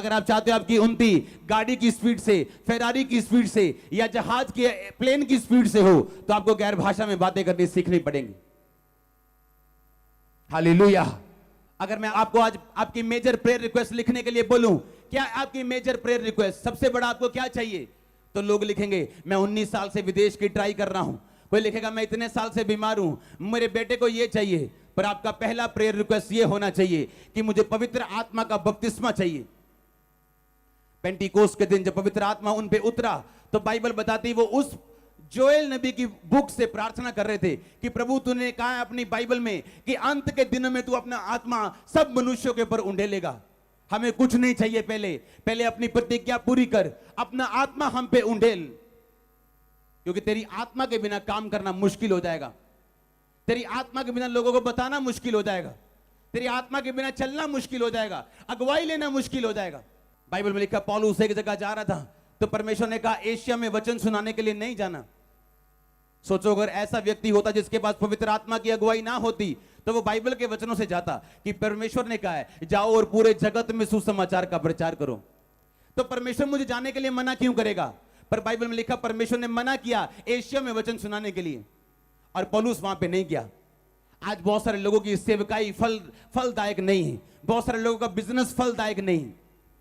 अगर आप चाहते हो आपकी उन्नति गाड़ी की स्पीड से, फेरारी की स्पीड से या जहाज के प्लेन की स्पीड से हो, तो आपको गैर भाषा में बातें करनी सीखनी पड़ेंगी। हालेलुया। अगर मैं आपको आज आपकी मेजर प्रेयर रिक्वेस्ट लिखने के लिए बोलूं, क्या आपकी मेजर प्रेयर रिक्वेस्ट सबसे बड़ा आपको क्या चाहिए, तो लोग लिखेंगे मैं 19 साल से विदेश की ट्राई कर रहा हूं, कोई लिखेगा मैं इतने साल से बीमार हूं, मेरे बेटे को ये चाहिए। पर आपका पहला प्रेयर रिक्वेस्ट ये होना चाहिए कि मुझे पवित्र आत्मा का बपतिस्मा चाहिए। पेंटिकोस्ट के दिन जब पवित्र आत्मा उन पे उतरा, तो बाइबल बताती वो उस जोएल नबी की बुक से प्रार्थना कर रहे थे कि प्रभु तूने कहा है अपनी बाइबल में कि अंत के दिनों में तू अपना आत्मा सब मनुष्यों के ऊपर उंडेलेगा। हमें कुछ नहीं चाहिए, पहले अपनी प्रतिज्ञा पूरी कर, अपना आत्मा हम पे उंडेल, क्योंकि तेरी आत्मा के बिना काम करना मुश्किल हो जाएगा, तेरी आत्मा के बिना लोगों को बताना मुश्किल हो जाएगा, तेरी आत्मा के बिना चलना मुश्किल हो जाएगा, अगुवाई लेना मुश्किल हो जाएगा। बाइबल में लिखा पौलुस एक जगह जा रहा था, तो परमेश्वर ने कहा एशिया में वचन सुनाने के लिए नहीं जाना। सोचो अगर ऐसा व्यक्ति होता जिसके पास पवित्र आत्मा की अगुवाई ना होती, तो वो बाइबल के वचनों से जाता कि परमेश्वर ने कहा है जाओ और पूरे जगत में सुसमाचार का प्रचार करो। तो परमेश्वर मुझे जाने के लिए मना क्यों करेगा? पर बाइबल में लिखा परमेश्वर ने मना किया एशिया में वचन सुनाने के लिए, और पौलुस वहां पे नहीं गया। आज बहुत सारे लोगों की सेवकाई फलदायक नहीं है, बहुत सारे लोगों का बिजनेस फलदायक नहीं,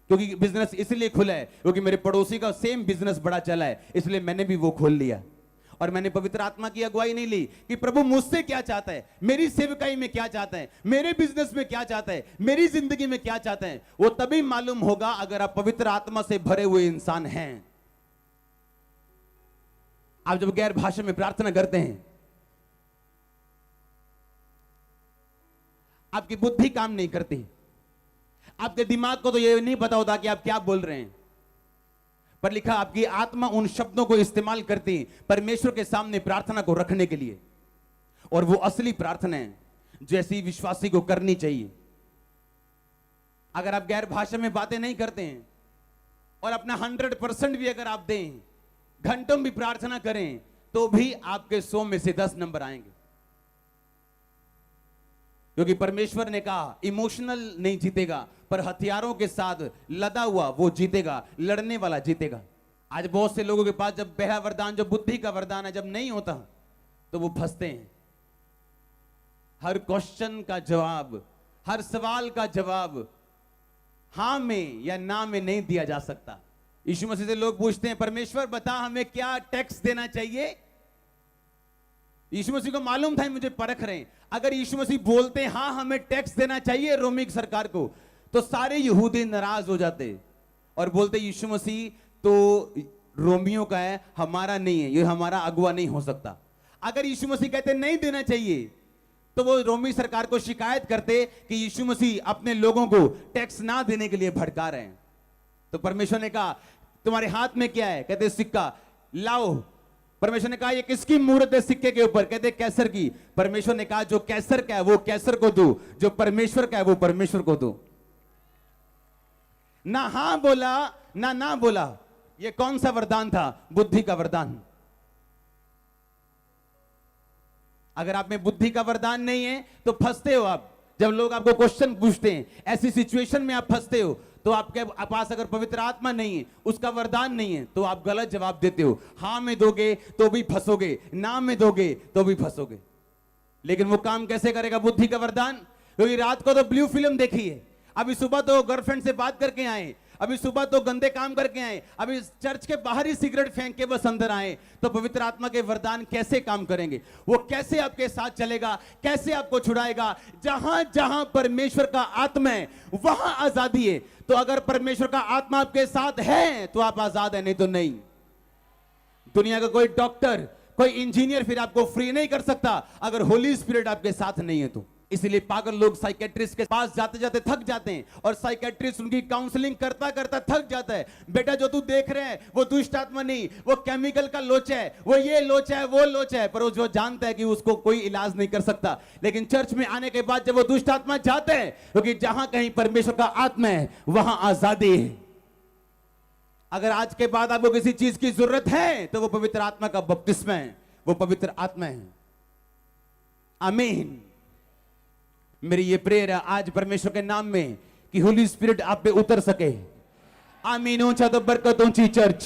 क्योंकि बिजनेस इसलिए खुला है क्योंकि मेरे पड़ोसी का सेम बिजनेस बड़ा चला है, इसलिए मैंने भी वो खोल लिया। और मैंने पवित्र आत्मा की अगुवाई नहीं ली कि प्रभु मुझसे क्या चाहता है, मेरी सेवकाई में क्या चाहता है, मेरे बिजनेस में क्या चाहता है, मेरी जिंदगी में क्या चाहता है। वो तभी मालूम होगा अगर आप पवित्र आत्मा से भरे हुए इंसान हैं। आप जब गैर भाषा में प्रार्थना करते हैं, आपकी बुद्धि काम नहीं करती, आपके दिमाग को तो यह नहीं पता होता कि आप क्या बोल रहे हैं, पर लिखा आपकी आत्मा उन शब्दों को इस्तेमाल करती परमेश्वर के सामने प्रार्थना को रखने के लिए। और वो असली प्रार्थना है जैसी विश्वासी को करनी चाहिए। अगर आप गैर भाषा में बातें नहीं करते हैं और अपना 100% भी अगर आप दें, घंटों भी प्रार्थना करें, तो भी आपके 100 में से 10 नंबर आएंगे, क्योंकि परमेश्वर ने कहा इमोशनल नहीं जीतेगा, पर हथियारों के साथ लदा हुआ वो जीतेगा, लड़ने वाला जीतेगा। आज बहुत से लोगों के पास जब पहला वरदान, जो बुद्धि का वरदान है, जब नहीं होता तो वो फंसते हैं। हर क्वेश्चन का जवाब, हर सवाल का जवाब हां में या ना में नहीं दिया जा सकता। यीशु मसीह से लोग पूछते हैं परमेश्वर बता हमें क्या टैक्स देना चाहिए। यीशु मसीह को मालूम था मुझे परख रहे हैं। अगर यीशु मसीह बोलते हाँ हमें टैक्स देना चाहिए रोमी सरकार को, तो सारे यहूदी नाराज हो जाते और बोलते यीशु मसीह तो रोमियों का है, हमारा नहीं है, ये हमारा अगुवा नहीं हो सकता। अगर यीशु मसीह कहते नहीं देना चाहिए, तो वो रोमी सरकार को शिकायत करते कि यीशु मसीह अपने लोगों को टैक्स ना देने के लिए भड़का रहे हैं। तो परमेश्वर ने कहा तुम्हारे हाथ में क्या है? कहते सिक्का। लाओ। परमेश्वर ने कहा ये किसकी मूर्त है सिक्के के ऊपर? कहते कैसर की। परमेश्वर ने कहा जो कैसर का है वो कैसर को दो, जो परमेश्वर का है वो परमेश्वर को दो। ना हां बोला ना बोला। ये कौन सा वरदान था? बुद्धि का वरदान। अगर आप में बुद्धि का वरदान नहीं है तो फंसते हो आप। जब लोग आपको क्वेश्चन पूछते हैं, ऐसी सिचुएशन में आप फंसते हो, तो आपके पास अगर पवित्र आत्मा नहीं है, उसका वरदान नहीं है, तो आप गलत जवाब देते हो। हां में दोगे तो भी फंसोगे, ना में दोगे तो भी फंसोगे। लेकिन वो काम कैसे करेगा बुद्धि का वरदान? क्योंकि रात को तो ब्लू फिल्म देखी है, अभी सुबह तो गर्लफ्रेंड से बात करके आए, अभी सुबह तो गंदे काम करके आए, अभी चर्च के बाहर ही सिगरेट फेंक के बस अंदर आए, तो पवित्र आत्मा के वरदान कैसे काम करेंगे? वो कैसे आपके साथ चलेगा? कैसे आपको छुड़ाएगा? जहां जहां परमेश्वर का आत्मा है वहां आजादी है। तो अगर परमेश्वर का आत्मा आपके साथ है तो आप आजाद है, नहीं तो नहीं। दुनिया का कोई डॉक्टर, कोई इंजीनियर फिर आपको फ्री नहीं कर सकता अगर होली स्पिरिट आपके साथ नहीं है तो। इसलिए पागल लोग साइकेट्रिस्ट के पास जाते जाते थक जाते हैं, और साइकेट्रिस्ट उनकी काउंसलिंग करता करता थक जाता है। बेटा जो तू देख रहे हैं वो दुष्ट आत्मा नहीं, वो केमिकल का लोचा है, वो ये लोचा है, वो लोचा है। पर वो जो जानता है कि उसको कोई इलाज नहीं कर सकता। लेकिन चर्च में आने के बाद जब वो दुष्ट आत्मा जाते हैं, क्योंकि जहां कहीं परमेश्वर का आत्मा है वहां आजादी है। अगर आज के बाद आपको किसी चीज की जरूरत है तो वो पवित्र आत्मा का बपतिस्मा है, वो पवित्र आत्मा है। आमीन। मेरी ये प्रेयर है आज परमेश्वर के नाम में कि होली स्पिरिट आप पे उतर सके, आमीन ऊंचा तो बरकत ऊंची चर्च